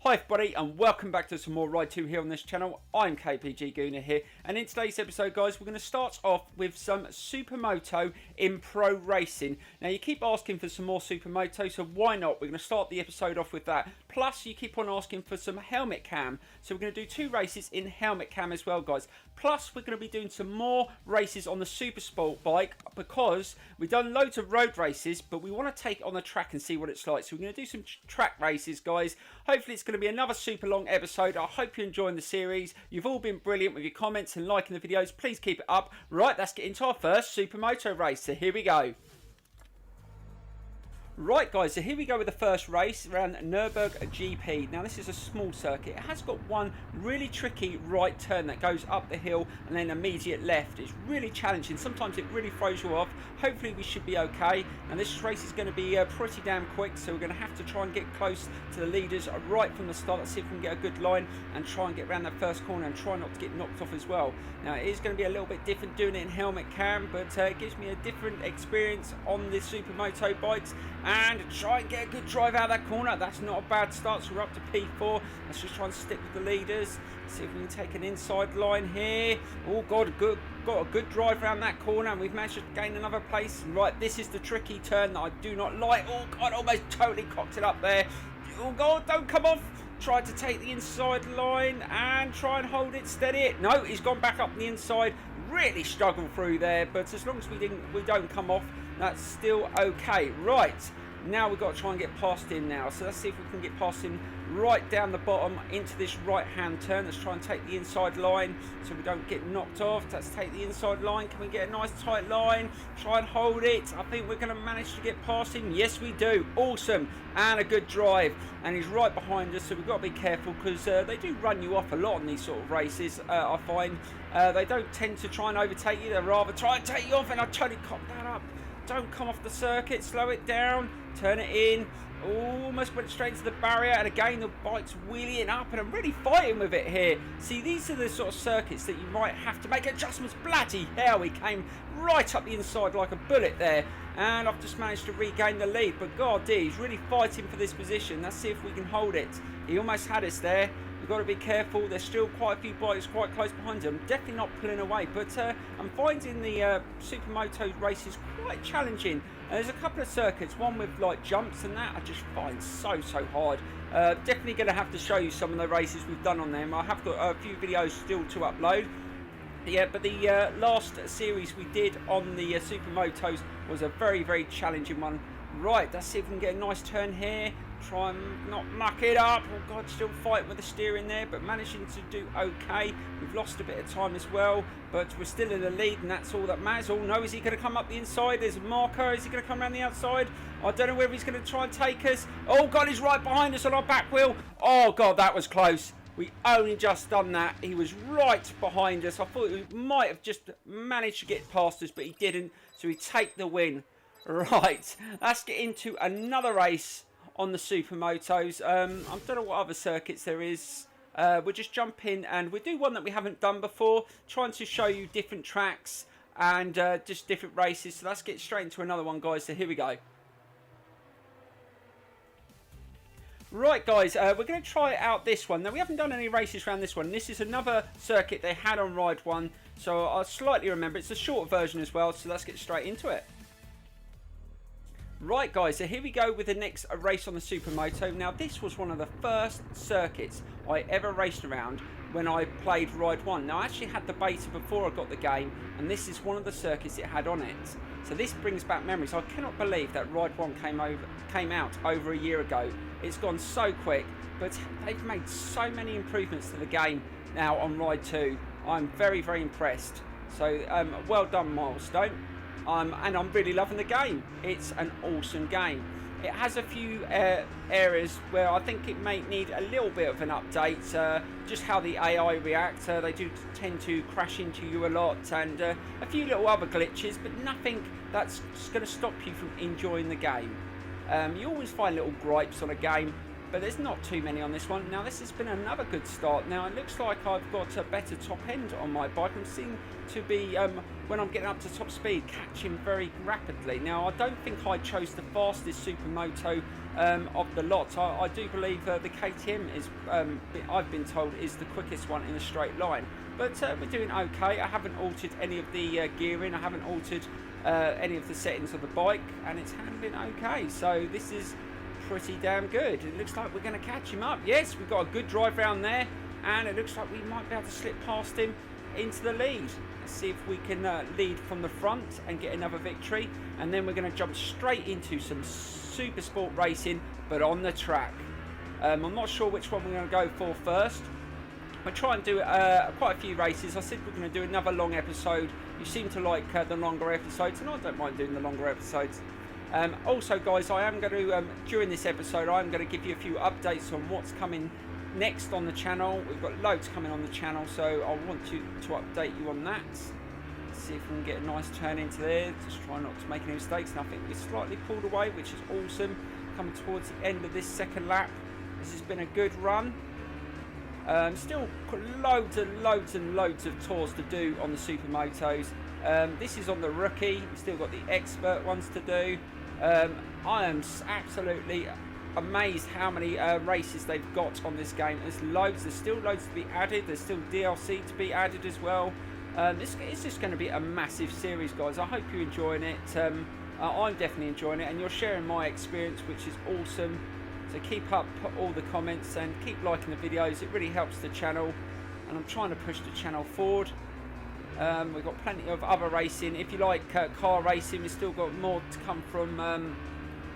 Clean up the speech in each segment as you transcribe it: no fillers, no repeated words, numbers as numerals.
Hi everybody and welcome back to some more Ride 2 here on this channel. I'm KPG-GOONER here, and in today's episode guys we're going to start off with some Supermoto in pro racing. Now you keep asking for some more Supermoto, so why not? We're going to start the episode off with that. Plus you keep on asking for some helmet cam, so we're going to do 2 races in helmet cam as well guys. Plus we're going to be doing some more races on the Super Sport bike, because we've done loads of road races but we want to take it on the track and see what it's like. So we're going to do some track races guys. Hopefully it's going to be another super long episode. I hope you're enjoying the series. You've all been brilliant with your comments and liking the videos. Please keep it up. Right, let's get into our first Supermoto race. So here we go. Right guys, so here we go with the first race around Nürburgring GP. Now this is a small circuit. It has got one really tricky right turn that goes up the hill and then immediate left. It's really challenging. Sometimes it really throws you off. Hopefully we should be okay. And this race is going to be pretty damn quick, so we're going to have to try and get close to the leaders right from the start. Let's see if we can get a good line and try and get around that first corner and try not to get knocked off as well. Now it is going to be a little bit different doing it in helmet cam, but it gives me a different experience on the Supermoto bikes. And try and get a good drive out of that corner. That's not a bad start, so we're up to P4. Let's just try and stick with the leaders. See if we can take an inside line here. Oh god, got a good drive around that corner, and we've managed to gain another place. Right, this is the tricky turn that I do not like. Oh god, almost totally cocked it up there. Oh god, don't come off. Tried to take the inside line and try and hold it steady. No, he's gone back up the inside. Really struggled through there, but as long as we don't come off, that's still okay. Right, now we've got to try and get past him now. So let's see if we can get past him right down the bottom into this right hand turn. Let's try and take the inside line so we don't get knocked off. Let's take the inside line. Can we get a nice tight line? Try and hold it. I think we're going to manage to get past him. Yes we do. Awesome. And a good drive. And he's right behind us, so we've got to be careful, because they do run you off a lot on these sort of races. I find they don't tend to try and overtake you. They rather try and take you off, and I totally cocked that up. Don't come off the circuit, slow it down, turn it in. Almost went straight into the barrier, and again the bike's wheeling up, and I'm really fighting with it here. See, these are the sort of circuits that you might have to make adjustments. Bloody hell, he came right up the inside like a bullet there, and I've just managed to regain the lead. But god, he's really fighting for this position. Let's see if we can hold it. He almost had us there. We've got to be careful. There's still quite a few bikes quite close behind him. Definitely not pulling away, but I'm finding the Supermoto races quite challenging. There's a couple of circuits, one with like jumps and that, I just find so hard. Definitely going to have to show you some of the races we've done on them. I have got a few videos still to upload. Yeah, but the last series we did on the Supermotos was a very challenging one. Right, let's see if we can get a nice turn here. Try and not muck it up. Oh god, still fighting with the steering there, but managing to do okay. We've lost a bit of time as well, but we're still in the lead, and that's all that matters. Oh no, is he going to come up the inside? There's a marker. Is he going to come around the outside? I don't know whether he's going to try and take us. Oh god, he's right behind us on our back wheel. Oh god, that was close. We only just done that. He was right behind us. I thought he might have just managed to get past us, but he didn't, so we take the win. Right, let's get into another race on the Supermotos. I don't know what other circuits there is. We'll just jump in and we'll do one that we haven't done before, trying to show you different tracks and just different races. So let's get straight into another one guys. So here we go. Right guys, we're going to try out this one. Now we haven't done any races around this one. This is another circuit they had on Ride 1, so I slightly remember. It's a short version as well, so let's get straight into it. Right guys, so here we go with the next race on the Supermoto. Now this was one of the first circuits I ever raced around when I played Ride 1. Now I actually had the beta before I got the game, and this is one of the circuits it had on it. So this brings back memories. I cannot believe that Ride 1 came out over a year ago. It's gone so quick, but they've made so many improvements to the game now on Ride 2. I'm very impressed. So well done Milestone. And I'm really loving the game. It's an awesome game. It has a few areas where I think it may need a little bit of an update. Just how the AI reacts. They do tend to crash into you a lot, and a few little other glitches, but nothing that's going to stop you from enjoying the game. You always find little gripes on a game, but there's not too many on this one. Now this has been another good start. Now it looks like I've got a better top end on my bike. I'm seeming to be, when I'm getting up to top speed, catching very rapidly. Now I don't think I chose the fastest Supermoto of the lot. I do believe the KTM is, I've been told, is the quickest one in a straight line. But we're doing okay. I haven't altered any of the gearing. I haven't altered any of the settings of the bike, and it's handling okay. So this is pretty damn good. It looks like we're going to catch him up. Yes, we've got a good drive round there, and it looks like we might be able to slip past him into the lead. Let's see if we can lead from the front and get another victory, and then we're going to jump straight into some super sport racing, but on the track. I'm not sure which one we're going to go for first. We'll try and do quite a few races. I said we're going to do another long episode. You seem to like the longer episodes, and I don't mind doing the longer episodes. Also, guys, I am going to, during this episode, I'm going to give you a few updates on what's coming next on the channel. We've got loads coming on the channel, so I want to update you on that. Let's see if we can get a nice turn into there. Just try not to make any mistakes. And I think we're slightly pulled away, which is awesome. Coming towards the end of this second lap. This has been a good run. Still loads and loads of tours to do on the supermotos. This is on the rookie. We've still got the expert ones to do. I am absolutely amazed how many races they've got on this game. There's loads. There's still loads to be added. There's still DLC to be added as well. This is just going to be a massive series, guys. I hope you're enjoying it. I'm definitely enjoying it, and you're sharing my experience, which is awesome. So keep up all the comments and keep liking the videos. It really helps the channel, and I'm trying to push the channel forward. We've got plenty of other racing. If you like car racing, we've still got more to come from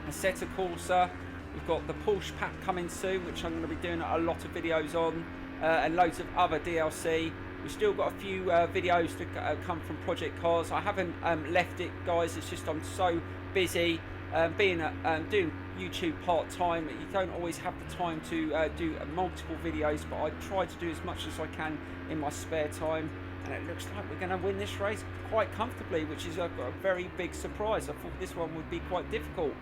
Assetto Corsa. We've got the Porsche pack coming soon, which I'm going to be doing a lot of videos on, and loads of other DLC. We've still got a few videos to come from Project Cars. I haven't left it, guys. It's just I'm so busy doing YouTube part-time. You don't always have the time to do multiple videos, but I try to do as much as I can in my spare time. And it looks like we're going to win this race quite comfortably, which is a very big surprise. I thought this one would be quite difficult,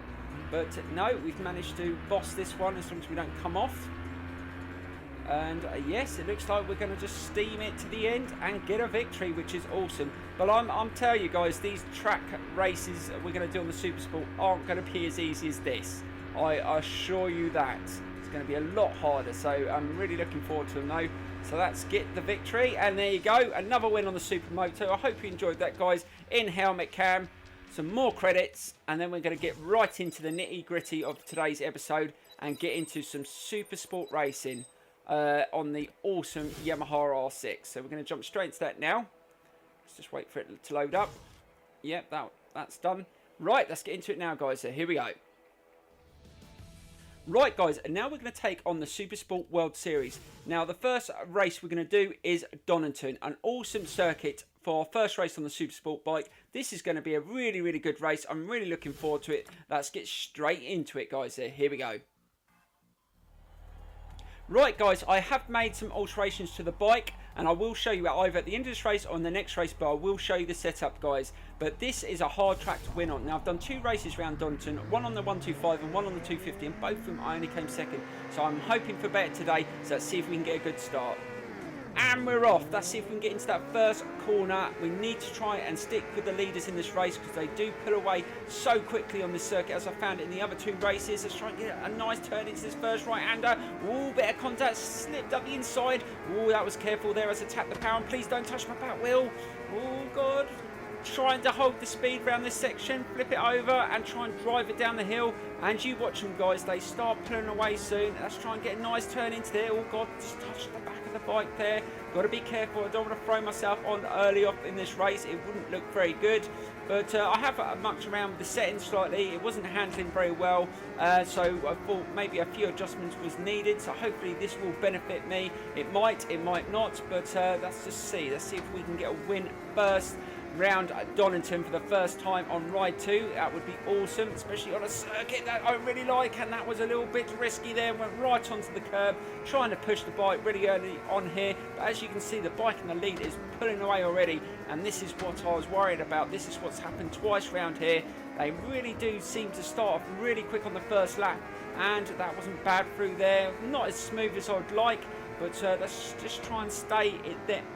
but no, we've managed to boss this one as long as we don't come off. And yes, it looks like we're going to just steam it to the end and get a victory, which is awesome. But I'm telling you guys, these track races we're going to do on the Super Sport aren't going to be as easy as this. I assure you that. It's going to be a lot harder, so I'm really looking forward to them though. So let's get the victory, and there you go, another win on the Supermoto. I hope you enjoyed that, guys. In helmet cam, some more credits, and then we're going to get right into the nitty-gritty of today's episode and get into some Super Sport racing on the awesome Yamaha R6. So we're going to jump straight into that now. Let's just wait for it to load up. Yep, that's done. Right, let's get into it now, guys. So here we go. Right, guys, and now we're going to take on the Super Sport World Series. Now, the first race we're going to do is Donington, an awesome circuit for our first race on the Super Sport bike. This is going to be a really, really good race. I'm really looking forward to it. Let's get straight into it, guys. Here we go. Right, guys, I have made some alterations to the bike, and I will show you either at the end of this race or in the next race, but I will show you the setup, guys. But this is a hard track to win on. Now, I've done 2 races around Donington, one on the 125 and one on the 250, and both of them I only came second. So I'm hoping for better today, so let's see if we can get a good start. And we're off. Let's see if we can get into that first corner. We need to try and stick with the leaders in this race because they do pull away so quickly on this circuit, as I found it in the other 2 races. Let's try and get a nice turn into this first right-hander. Ooh, bit of contact, slipped up the inside. Ooh, that was careful there as I tapped the power. And please don't touch my back wheel. Oh, God. Trying to hold the speed around this section, flip it over and try and drive it down the hill. And you watch them, guys, they start pulling away soon. Let's try and get a nice turn into there. Oh God, just touched the back of the bike there. Got to be careful. I don't want to throw myself on early off in this race. It wouldn't look very good. But I have mucked around with the settings slightly. It wasn't handling very well. So I thought maybe a few adjustments was needed. So hopefully this will benefit me. It might not. But let's just see. Let's see if we can get a win first round at Donington for the first time on Ride 2. That would be awesome, especially on a circuit that I really like, and that was a little bit risky there. Went right onto the curb, trying to push the bike really early on here, but as you can see, the bike in the lead is pulling away already, and this is what I was worried about. This is what's happened twice round here. They really do seem to start off really quick on the first lap, and that wasn't bad through there. Not as smooth as I would like, but let's just try and stay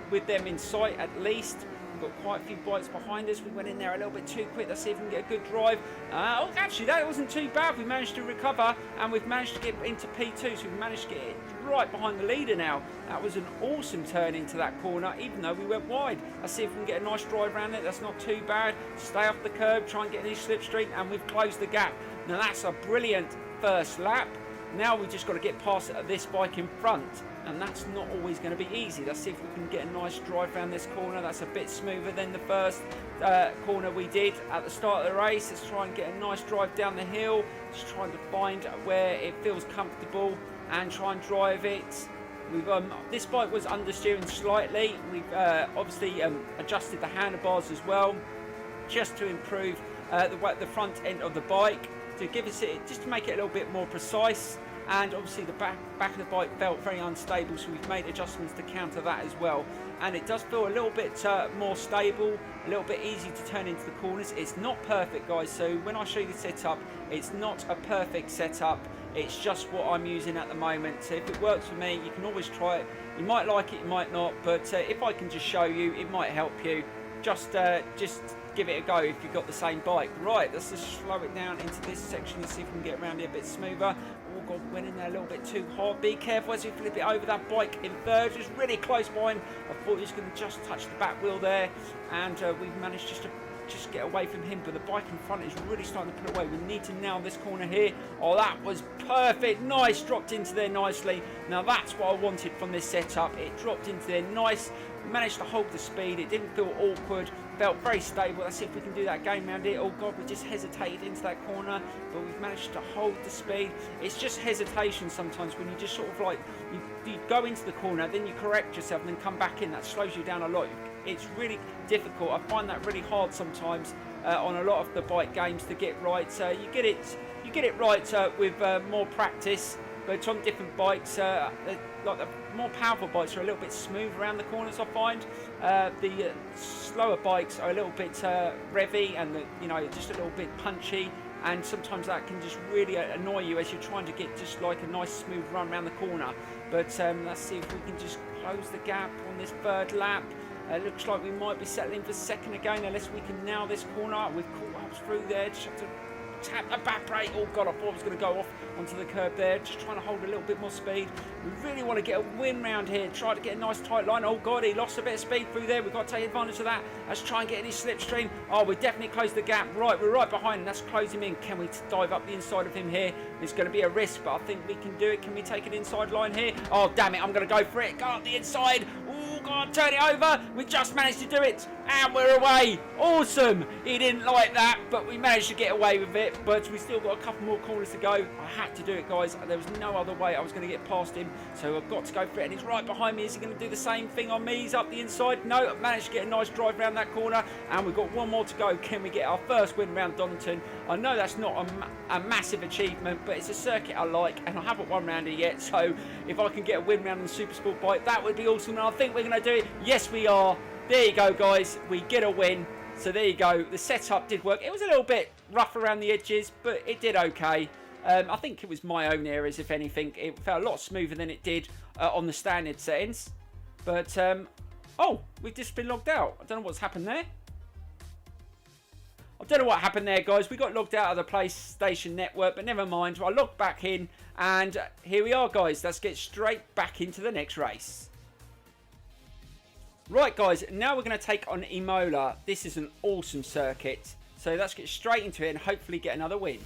with them in sight at least. We've got quite a few bikes behind us. We went in there a little bit too quick. Let's see if we can get a good drive. Oh, actually, that wasn't too bad. We managed to recover, and we've managed to get into P2, so we've managed to get it right behind the leader now. That was an awesome turn into that corner, even though we went wide. Let's see if we can get a nice drive around it. That's not too bad. Stay off the curb, try and get any slipstream, and we've closed the gap. Now, that's a brilliant first lap. Now we just got to get past this bike in front, and that's not always going to be easy. Let's see if we can get a nice drive around this corner. That's a bit smoother than the first corner we did at the start of the race. Let's try and get a nice drive down the hill, just trying to find where it feels comfortable and try and drive it. We've this bike was understeering slightly. We've obviously adjusted the handlebars as well, just to improve the front end of the bike, to give us it, just to make it a little bit more precise. And obviously the back of the bike felt very unstable, so we've made adjustments to counter that as well. And it does feel a little bit more stable, a little bit easy to turn into the corners. It's not perfect, guys, so when I show you the setup, it's not a perfect setup. It's just what I'm using at the moment. So if it works for me, you can always try it. You might like it, you might not, but if I can just show you, it might help you. Just give it a go if you've got the same bike. Right, let's just slow it down into this section and see if we can get around it a bit smoother. Oh God, went in there a little bit too hard. Be careful as you flip it over. That bike in third, just really close behind. I thought he was going to just touch the back wheel there, and we've managed just to get away from him, but the bike in front is really starting to pull away. We need to nail this corner here. Oh, that was perfect. Nice, dropped into there nicely. Now that's what I wanted from this setup. It dropped into there nice, managed to hold the speed. It didn't feel awkward, felt very stable. Let's see if we can do that again around it. Oh God, we just hesitated into that corner, but we've managed to hold the speed. It's just hesitation sometimes when you just sort of like, you go into the corner, then you correct yourself and then come back in. That slows you down a lot. It's really difficult. I find that really hard sometimes on a lot of the bike games to get right. You get it right with more practice, but on different bikes, like the more powerful bikes are a little bit smooth around the corners. I find the slower bikes are a little bit revvy and just a little bit punchy. And sometimes that can just really annoy you as you're trying to get just like a nice smooth run around the corner. But let's see if we can just close the gap on this third lap. Looks like we might be settling for second again unless we can nail this corner. We've caught up through there. Just have to tap the back brake. Oh God, I thought I was going to go off onto the curb there. Just trying to hold a little bit more speed. We really want to get a win round here. Try to get a nice tight line. Oh God, he lost a bit of speed through there. We've got to take advantage of that. Let's try and get any slipstream. Oh, we definitely closed the gap. Right, we're right behind him. Let's close him in. Can we dive up the inside of him here? It's going to be a risk, but I think we can do it. Can we take an inside line here? Oh, damn it. I'm going to go for it. Go up the inside. Oh, God, turn it over. We just managed to do it. And we're away. Awesome. He didn't like that, but we managed to get away with it. But we still got a couple more corners to go. I had to do it, guys. There was no other way I was going to get past him. So I've got to go for it. And he's right behind me. Is he going to do the same thing on me? He's up the inside. No, I've managed to get a nice drive around that corner. And we've got one more to go. Can we get our first win round Donington? I know that's not a massive achievement, but it's a circuit I like. And I haven't won round it yet. So if I can get a win round on the Super Sport bike, that would be awesome. And I think we're going to do it. Yes, we are. There you go, guys. We get a win. So there you go. The setup did work. It was a little bit rough around the edges, but it did okay. I think it was my own errors, if anything. It felt a lot smoother than it did on the standard settings. But, oh, we've just been logged out. I don't know what's happened there. I don't know what happened there, guys. We got logged out of the PlayStation Network, but never mind. I logged back in, and here we are, guys. Let's get straight back into the next race. Right, guys, now we're going to take on Imola. This is an awesome circuit. So let's get straight into it and hopefully get another win.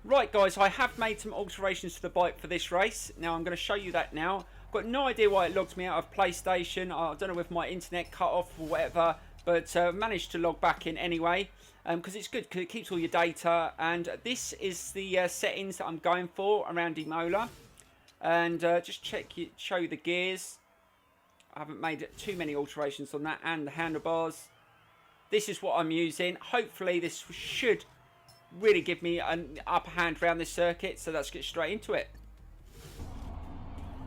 Right, guys, I have made some alterations to the bike for this race. Now, I'm going to show you that now. I've got no idea why it logged me out of PlayStation. I don't know if my internet cut off or whatever, but managed to log back in anyway. Because it's good, because it keeps all your data. And this is the settings that I'm going for around Imola. And just show you the gears. I haven't made too many alterations on that, and the handlebars. This is what I'm using. Hopefully this should really give me an upper hand around this circuit, so let's get straight into it.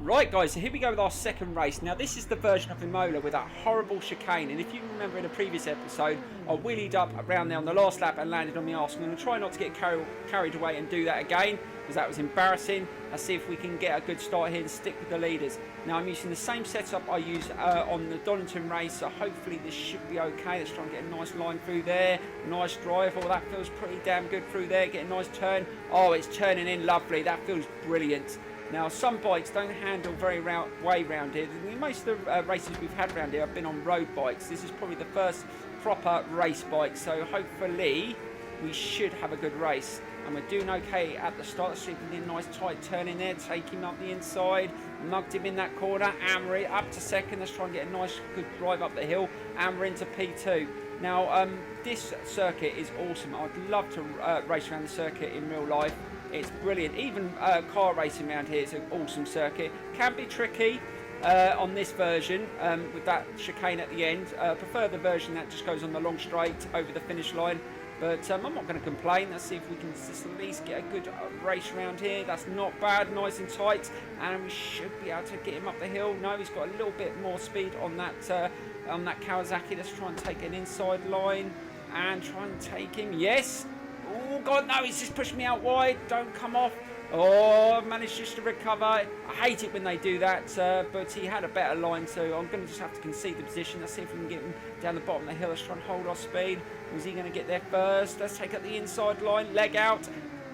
Right guys, so here we go with our second race. Now this is the version of Imola with that horrible chicane, and if you remember in a previous episode, I wheelied up around there on the last lap and landed on my arse. I'm going to try not to get carried away and do that again, because that was embarrassing. Let's see if we can get a good start here and stick with the leaders. Now I'm using the same setup I used on the Donington race, so hopefully this should be okay. Let's try and get a nice line through there, nice drive. Oh, that feels pretty damn good through there, get a nice turn. Oh, it's turning in lovely, that feels brilliant. Now, some bikes don't handle very way round here. Most of the races we've had around here have been on road bikes. This is probably the first proper race bike, so hopefully we should have a good race. And we're doing okay at the start. Let's see if we can get a nice tight turn in there, take him up the inside, mugged him in that corner, and we're up to second. Let's try and get a nice good drive up the hill, and we're into P2. Now, this circuit is awesome. I'd love to race around the circuit in real life. It's brilliant. Even car racing around here is an awesome circuit. Can be tricky on this version with that chicane at the end. Prefer the version that just goes on the long straight over the finish line. But I'm not going to complain. Let's see if we can just at least get a good race around here. That's not bad, nice and tight. And we should be able to get him up the hill. No, he's got a little bit more speed on that Kawasaki. Let's try and take an inside line and try and take him. Yes. Oh, God, no, he's just pushed me out wide. Don't come off. Oh, I've managed just to recover. I hate it when they do that, but he had a better line, so I'm going to just have to concede the position. Let's see if we can get him down the bottom of the hill. Let's try and hold our speed. Was he going to get there first? Let's take up the inside line, leg out,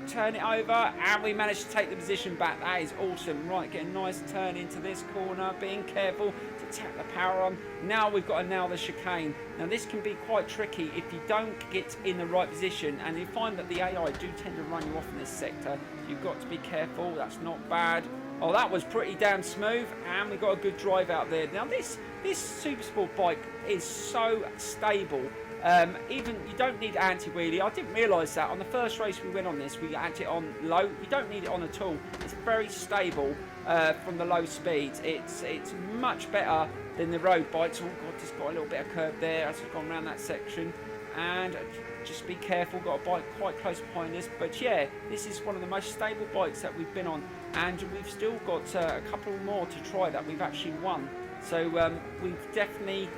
turn it over, and we managed to take the position back. That is awesome. Right, get a nice turn into this corner, being careful to tap the power on. Now we've got to nail the chicane. Now this can be quite tricky if you don't get in the right position, and you find that the AI do tend to run you off in this sector. You've got to be careful. That's not bad. Oh, that was pretty damn smooth, and we got a good drive out there. Now this Super Sport bike is so stable. Even you don't need anti-wheelie. I didn't realise that on the first race we went on this, we had it on low. You don't need it on at all. It's very stable from the low speeds. It's much better than the road bikes. Oh God, just got a little bit of curb there as we've gone around that section. And just be careful, got a bike quite close behind us. But yeah, this is one of the most stable bikes that we've been on, and we've still got a couple more to try that we've actually won. So we've definitely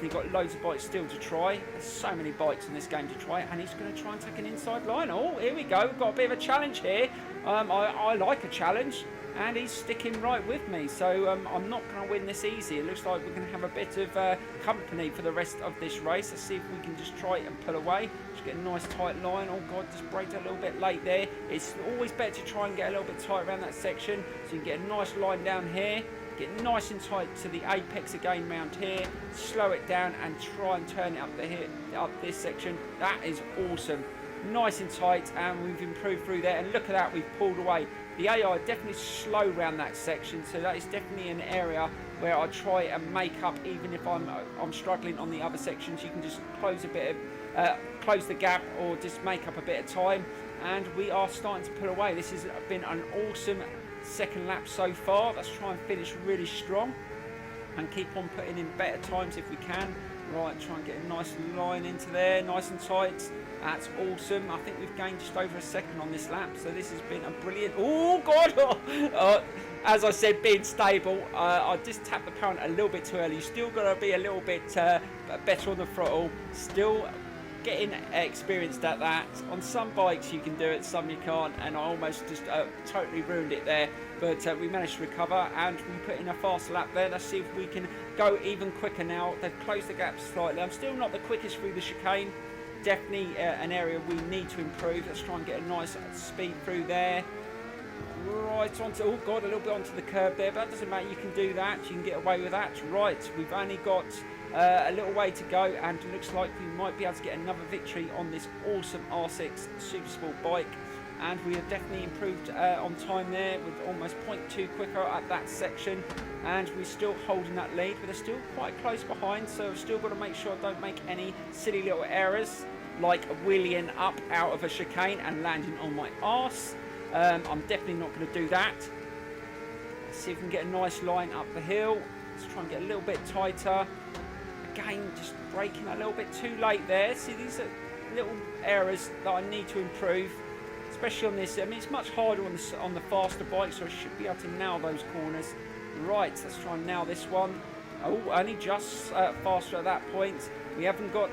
got loads of bikes still to try. There's so many bikes in this game to try, and he's going to try and take an inside line. Oh, here we go. We've got a bit of a challenge here. I like a challenge, and he's sticking right with me. So I'm not going to win this easy. It looks like we're going to have a bit of company for the rest of this race. Let's see if we can just try and pull away. Just get a nice tight line. Oh God, just braked a little bit late there. It's always better to try and get a little bit tight around that section, so you can get a nice line down here. Get nice and tight to the apex again round here, slow it down and try and turn it up this section. That is awesome. Nice and tight, and we've improved through there, and look at that, we've pulled away. The AI definitely slow round that section, so that is definitely an area where I try and make up, even if I'm struggling on the other sections. You can just close the gap, or just make up a bit of time, and we are starting to pull away. This has been an awesome second lap so far. Let's try and finish really strong and keep on putting in better times if we can. Right, try and get a nice line into there, nice and tight. That's awesome. I think we've gained just over a second on this lap, so this has been a brilliant. Oh God! As I said, being stable. I just tapped the power a little bit too early. You still got to be a little bit better on the throttle. Still getting experienced at that. On some bikes you can do it, some you can't, and I almost just totally ruined it there. But we managed to recover, and we put in a fast lap there. Let's see if we can go even quicker now. They've closed the gap slightly. I'm still not the quickest through the chicane. Definitely an area we need to improve. Let's try and get a nice speed through there. Right onto, oh God, a little bit onto the curb there, but that doesn't matter. You can do that. You can get away with that. Right, we've only got a little way to go, and it looks like we might be able to get another victory on this awesome R6 Super Sport bike. And we have definitely improved on time there, with almost 0.2 quicker at that section, and we're still holding that lead, but they're still quite close behind, so I've still got to make sure I don't make any silly little errors like wheeling up out of a chicane and landing on my arse. I'm definitely not going to do that. Let's see if we can get a nice line up the hill. Let's try and get a little bit tighter. Again, just braking a little bit too late there. See, these are little errors that I need to improve. especially on this. I mean, it's much harder on the faster bike, so I should be able to nail those corners. Right, let's try and nail this one. Oh, only just faster at that point. We haven't got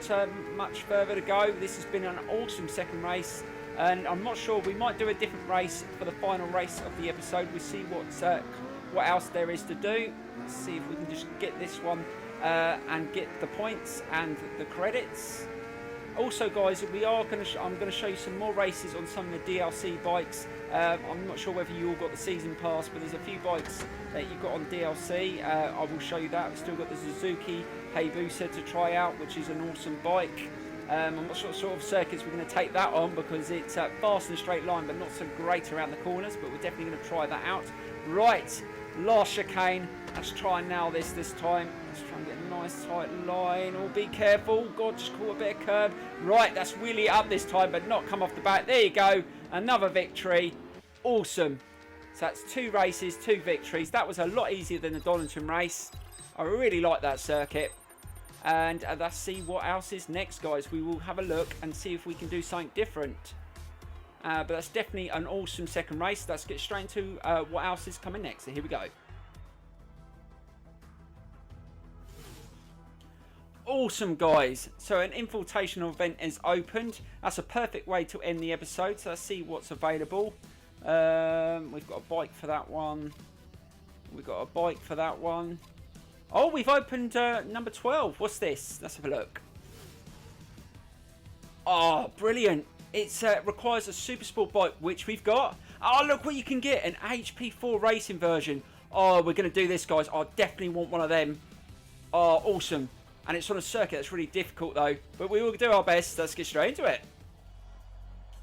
much further to go. This has been an awesome second race, and I'm not sure, we might do a different race for the final race of the episode. We'll see what else there is to do. Let's see if we can just get this one and get the points and the credits. Also, guys, I'm going to show you some more races on some of the DLC bikes. I'm not sure whether you all got the season pass, but there's a few bikes that you got on DLC. I will show you that. We've still got the Suzuki Hayabusa to try out, which is an awesome bike. I'm not sure what sort of circuits we're going to take that on, because it's fast in a straight line, but not so great around the corners. But we're definitely going to try that out. Right, last chicane. Let's try and nail this time. Let's try and get a nice tight line. Oh, be careful. God, just caught a bit of curb. Right, that's really up this time, but not come off the back. There you go. Another victory. Awesome. So that's 2 races, 2 victories. That was a lot easier than the Donington race. I really like that circuit. And let's see what else is next, guys. We will have a look and see if we can do something different. But that's definitely an awesome second race. Let's get straight into what else is coming next. So here we go. Awesome, guys. So an invitational event is opened. That's a perfect way to end the episode. So let's see what's available. We've got a bike for that one. We've got a bike for that one. Oh, we've opened number 12. What's this? Let's have a look. Oh, brilliant. It requires a super sport bike, which we've got. Oh, look what you can get. An HP4 racing version. Oh, we're going to do this, guys. I definitely want one of them. Oh, awesome. And it's on a circuit that's really difficult, though. But we will do our best. Let's get straight into it.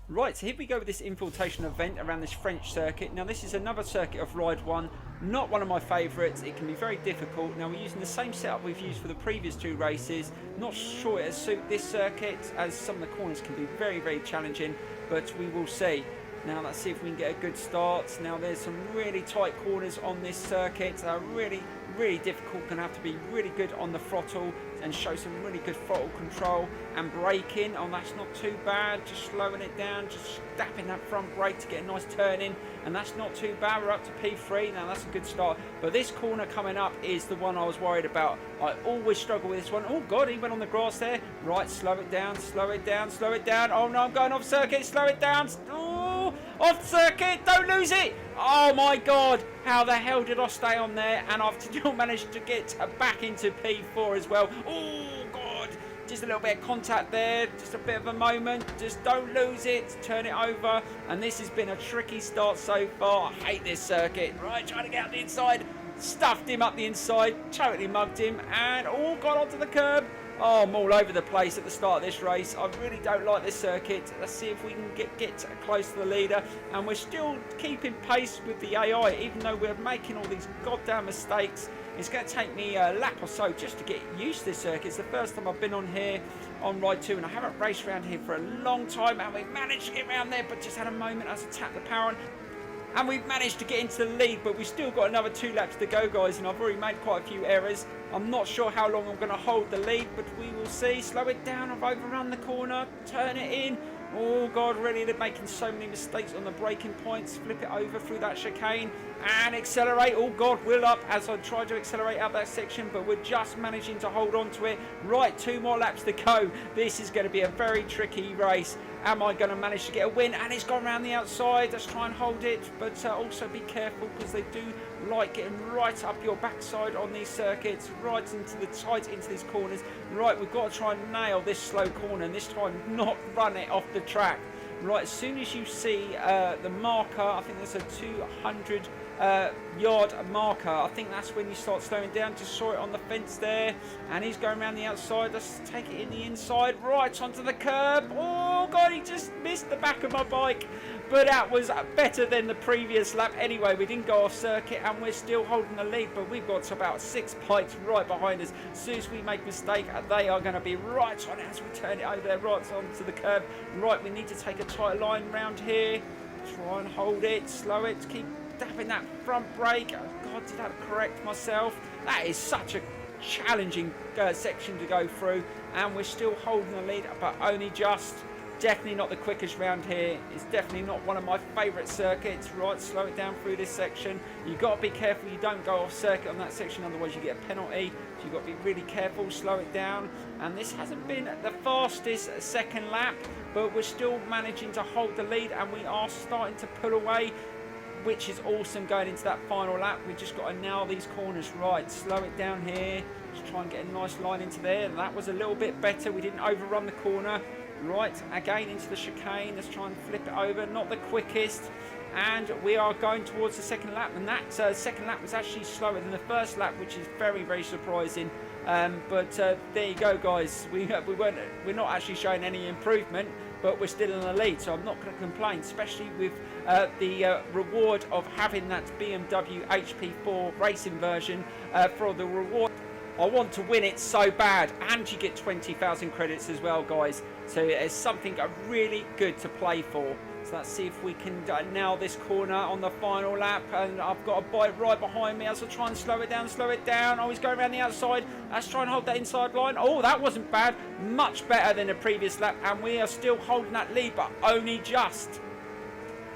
Right, so here we go with this infiltration event around this French circuit. Now, this is another circuit of Ride 1. Not one of my favourites. It can be very difficult. Now, we're using the same setup we've used for the previous 2 races. Not sure it'll suit this circuit, as some of the corners can be very, very challenging. But we will see. Now, let's see if we can get a good start. Now, there's some really tight corners on this circuit. They're really difficult. Going to have to be really good on the throttle and show some really good throttle control and braking. Oh, that's not too bad. Just slowing it down, just snapping that front brake to get a nice turn in, and that's not too bad. We're up to P3 now. That's a good start. But this corner coming up is the one I was worried about. I always struggle with this one. Oh God, he went on the grass there. Right, slow it down, slow it down, slow it down. Oh no, I'm going off circuit. Slow it down. Oh, off circuit. Don't lose it. Oh my God, how the hell did I stay on there? And I've still managed to get back into P4 as well. Oh God, just a little bit of contact there, just a bit of a moment. Just don't lose it, turn it over. And this has been a tricky start so far. I hate this circuit. Right, trying to get out the inside. Stuffed him up the inside, totally mugged him, and all got onto the curb. Oh, I'm all over the place at the start of this race. I really don't like this circuit. Let's see if we can get close to the leader. And we're still keeping pace with the AI, even though we're making all these goddamn mistakes. It's going to take me a lap or so just to get used to this circuit. It's the first time I've been on here on Ride 2, and I haven't raced around here for a long time. And we managed to get around there, but just had a moment as I tapped the power on. And we've managed to get into the lead, but we've still got another 2 laps to go, guys, and I've already made quite a few errors. I'm not sure how long I'm going to hold the lead, but we will see. Slow it down. I've overrun the corner. Turn it in. Oh, God, really, they're making so many mistakes on the braking points. Flip it over through that chicane and accelerate. Oh, God, wheel up as I try to accelerate out that section, but we're just managing to hold on to it. Right, 2 more laps to go. This is going to be a very tricky race. Am I going to manage to get a win? And it's gone around the outside. Let's try and hold it, but also be careful, because they do like getting right up your backside on these circuits, right into the tight into these corners. Right, we've got to try and nail this slow corner, and this time not run it off the track. Right, as soon as you see the marker, I think there's a 200 yard marker. I think that's when you start slowing down. Just saw it on the fence there, and he's going around the outside. Let's take it in the inside, right onto the curb. Oh God, he just missed the back of my bike, but that was better than the previous lap. Anyway, we didn't go off circuit, and we're still holding the lead, but we've got about 6 bikes right behind us. As soon as we make a mistake, they are going to be right on it as we turn it over there, right onto the curb. Right, we need to take a tight line round here. Try and hold it, slow it, keep dapping that front brake. Oh God, did that correct myself? That is such a challenging section to go through, and we're still holding the lead, but only just. definitely not the quickest round here. It's definitely not one of my favourite circuits. Right, slow it down through this section. You've got to be careful you don't go off circuit on that section, otherwise you get a penalty. So you've got to be really careful, slow it down. And this hasn't been the fastest second lap, but we're still managing to hold the lead, and we are starting to pull away, which is awesome going into that final lap. We've just got to nail these corners right. Slow it down here. Just try and get a nice line into there. That was a little bit better. We didn't overrun the corner. Right, again into the chicane. Let's try and flip it over. Not the quickest. And we are going towards the second lap. And that second lap was actually slower than the first lap, which is very, very surprising. But there you go, guys. We're not actually showing any improvement, but we're still in the lead, so I'm not going to complain, especially with the reward of having that BMW HP4 racing version for the reward. I want to win it so bad, and you get 20,000 credits as well, guys. So it's something really good to play for. So let's see if we can nail this corner on the final lap. And I've got a bike right behind me as I try and slow it down. Oh, he's going around the outside. Let's try and hold that inside line. Oh, that wasn't bad. Much better than the previous lap. And we are still holding that lead, but only just.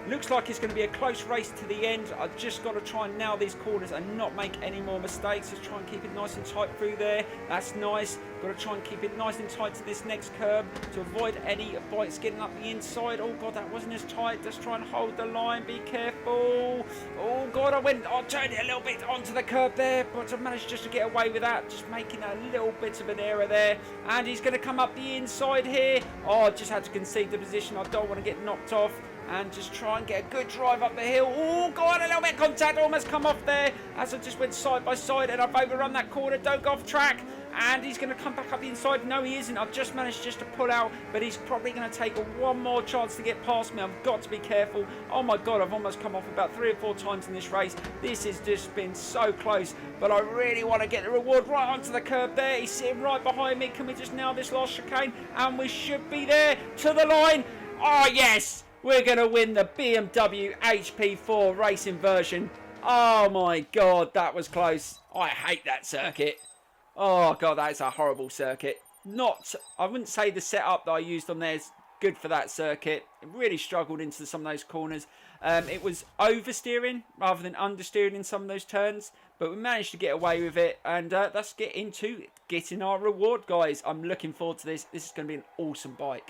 Looks like it's going to be a close race to the end. I've just got to try and nail these corners and not make any more mistakes. Just try and keep it nice and tight through there. That's nice. Got to try and keep it nice and tight to this next curb to avoid any bikes getting up the inside. Oh, God, that wasn't as tight. Let's try and hold the line. Be careful. Oh, God, I turned it a little bit onto the curb there, but I managed just to get away with that. Just making a little bit of an error there. And he's going to come up the inside here. Oh, I just had to concede the position. I don't want to get knocked off. And just try and get a good drive up the hill. Oh, God, a little bit of contact. Almost come off there as I just went side by side and I've overrun that corner. Don't go off track. And he's going to come back up the inside. No, he isn't. I've just managed just to pull out, but he's probably going to take one more chance to get past me. I've got to be careful. Oh, my God, I've almost come off about 3 or 4 times in this race. This has just been so close, but I really want to get the reward right onto the curb there. He's sitting right behind me. Can we just nail this last chicane? And we should be there to the line. Oh, yes. We're going to win the BMW HP4 racing version. Oh, my God, that was close. I hate that circuit. Oh, God, that is a horrible circuit. I wouldn't say the setup that I used on there is good for that circuit. It really struggled into some of those corners. It was oversteering rather than understeering in some of those turns. But we managed to get away with it. And let's get into getting our reward, guys. I'm looking forward to this. This is going to be an awesome bike.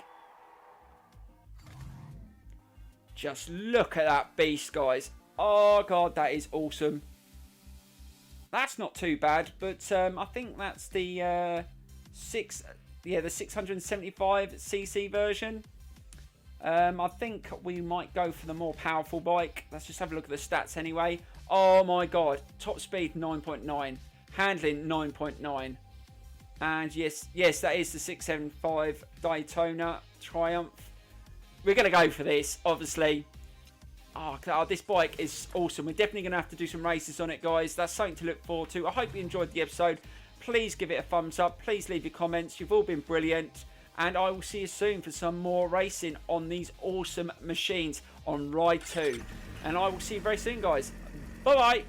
Just look at that beast, guys. Oh, God, that is awesome. That's not too bad, but I think that's the 675cc version. I think we might go for the more powerful bike. Let's just have a look at the stats anyway. Oh, my God. Top speed, 9.9. Handling, 9.9. And yes, that is the 675 Daytona Triumph. We're going to go for this, obviously. Oh, this bike is awesome. We're definitely going to have to do some races on it, guys. That's something to look forward to. I hope you enjoyed the episode. Please give it a thumbs up. Please leave your comments. You've all been brilliant. And I will see you soon for some more racing on these awesome machines on Ride 2. And I will see you very soon, guys. Bye-bye.